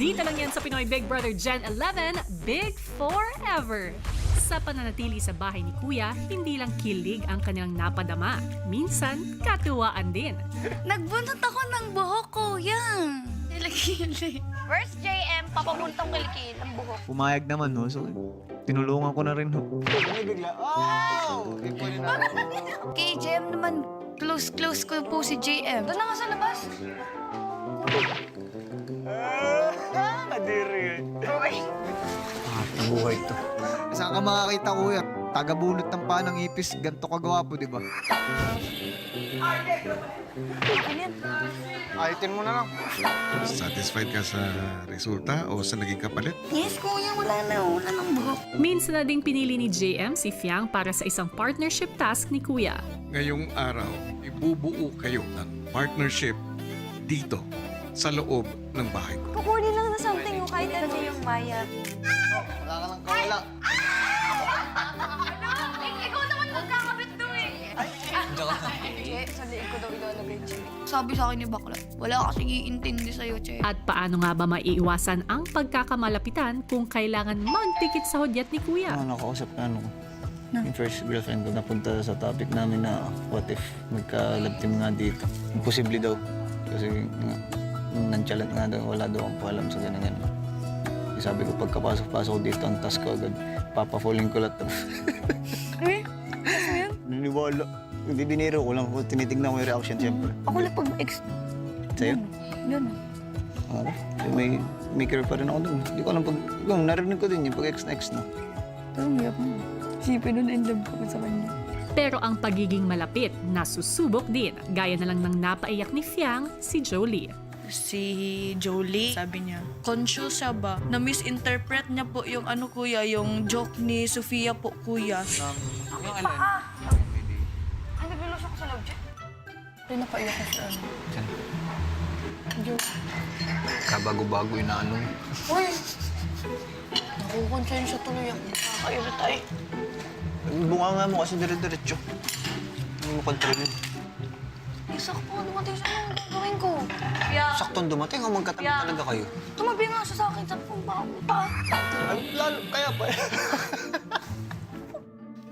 Dito lang yan sa Pinoy Big Brother Gen 11, Big Forever. Sa pananatili sa bahay ni Kuya, hindi lang kilig ang kanilang napadama. Minsan, katuwaan din. Nagbunot ako ng buhok, kuya. Kilig. First JM, papapuntang kilikil ang buhok. Pumayag naman, no? So, tinulungan ko na rin, ho. Bigla, oh! Kay JM naman, close ko po si JM. Doon na nga sa labas. Kadiri yun. Buhay to. Saan ka makakita, kuya? Tagabunot ng paa ng ipis, ganito kagwapo, di ba? Ayatin mo na lang. Satisfied ka sa resulta o sa naging kapalit? Yes, kuya, wala ng buhok. Minsan na ding pinili ni JM si Fiang para sa isang partnership task ni Kuya. Ngayong araw, ibubuo kayo ng partnership dito sa loob ng bahay ko. Kukunin lang na something yung kahit ano yung Maya. Wala ka lang kawala. Ikaw naman magkakabit doon eh. Che, sa liig ko daw ilalagay, Che. Sabi sa akin ni Bakla, wala kasing iintindi sa'yo, Che. At paano nga ba maiiwasan ang pagkakamalapitan kung kailangan magtikit sa hudyat ni Kuya? Nakausap na yung first girlfriend ko napunta sa topic namin na what if magka-love team nga dito. Imposible daw. Kasi nga, nung nonchalant nga daw, wala daw akong pakialam sa ganun. Sabi ko, pagkapasok-pasok dito, ang task ko agad, papafalling ko lahat. Eh? Ano yun? Naniwala. Hindi biniro ko lang. Tinitignan ko yung reaction, siyempre. Ako lang pag-ex. Sa'yo? Yun. Oo. May career pa rin ako doon. Hindi ko alam pag... Yung narinig ko din yung pag-ex na ex na. Pero umiyak mo. Isipin nun, in love ko sa kanya. Pero ang pagiging malapit, nasusubok din. Gaya na lang ng napaiyak ni Fiang, si Jolie. Si Jolie, sabi niya, conscious siya ba? Na-misinterpret niya po yung ano kuya, yung joke ni Sofia po kuya. Yung alin? Ay, naglulos ako sa loob, Che. Pero napaiyak ko sa ano. Kabago-bago yung naano. Uy! Nakukonsensya tuloy ako. Nakaka-irritay. Bunga nga mo kasi dire-diretso. Hindi mo control yun. Sakto nga dumating siya nung gagawin ko. Saktong dumating o magkatabi talaga kayo? Tumabi nga siya sa akin. Sabi ko, pa. Ay, lalo, kaya pa.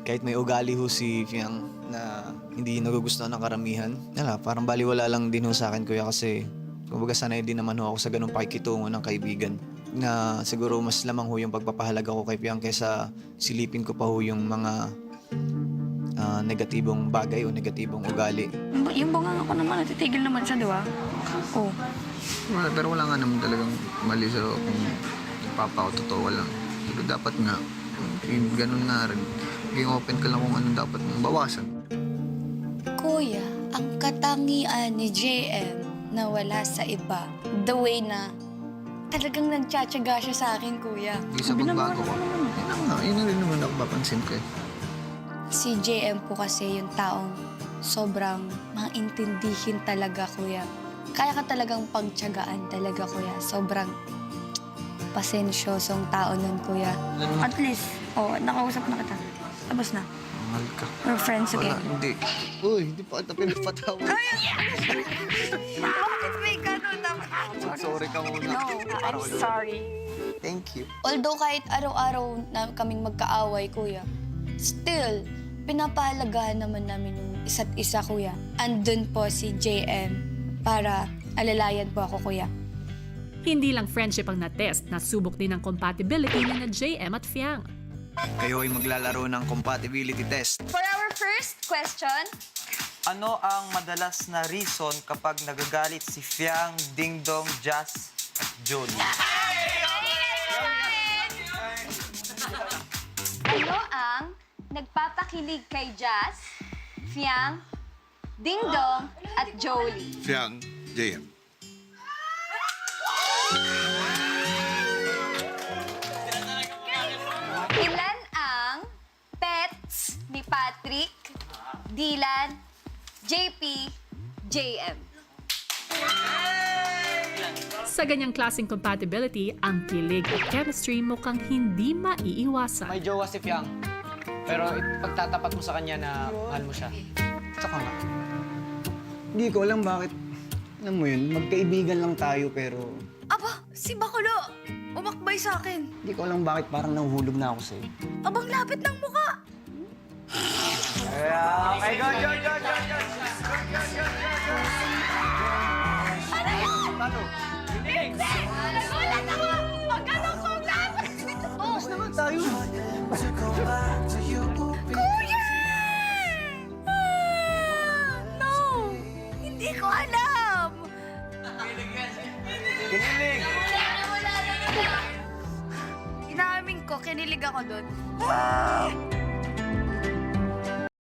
Kahit may ugali ho si Fiang na hindi nagugustuhan ng karamihan, parang baliwala lang din ho sa akin, kuya, kasi kumbaga sanay din naman ho ako sa ganung pakikitungo ng kaibigan. Na siguro mas lamang ho yung pagpapahalaga ko kay Fiang kaysa silipin ko pa ho yung mga negatibong bagay o negatibong ugali. Yung bangang ako naman, natitigil naman siya, di ba? Oo. Pero wala nga naman talagang mali sa kung papa o totoo lang. Pero dapat nga, yung ganun nga rin. Maging open ka lang kung anong dapat mong bawasan. Kuya, ang katangian ni JM na wala sa iba, the way na talagang nagtsatsaga siya sa akin, kuya. Hindi sa pagbago ko. Yun na rin naman ako papansin ko eh. Si JM po kasi yung taong sobrang maintindihin talaga, kuya. Kaya ka talagang pagtsagaan talaga, kuya. Sobrang pasensyosong tao nun, kuya. At least, nakausap na kita. Tapos na. Mahal ka. We're friends Wala, again. hindi. Uy, hindi pa kita pinapatawa. Bakit may ganun naman? Sorry ka muna. I'm sorry. Thank you. Although kahit araw-araw na kaming magkaaway, kuya, still, pinapahalagahan naman namin yung isa't isa, kuya. Andun po si JM para alalayan po ako, kuya. Hindi lang friendship ang na-test, nasubok din ang compatibility ni na JM at Fiang. Kayo ay maglalaro ng compatibility test. For our first question, Ano ang madalas na reason kapag nagagalit si Fiang, Dingdong, Jazz at Jolie? ano ang nagpapakilig kay Jazz, Fiang, Dingdong, at Jolie? Fiang, JM. Ilan ang pets ni Patrick, Dylan, JP, JM? Sa ganyang klaseng compatibility, ang kilig at chemistry mukhang hindi maiiwasan. May jowa si Fiang. Pero pagtatapat mo sa kanya na mahal mo siya. Saka nga, hindi ko alam bakit, alam mo yun, magkaibigan lang tayo pero... Aba, Si Bakulo, umakbay sa akin. Hindi ko alam bakit parang nahuhulog na ako sa'yo. Abang lapit ng muka. Okay, go. Ano yan? Hindi! Nagulat ako! Pag ganun ko lapit! Tapos naman tayo. Kuya! No! Hindi ko alam! Kinilig! Inamin ko, kinilig ako doon.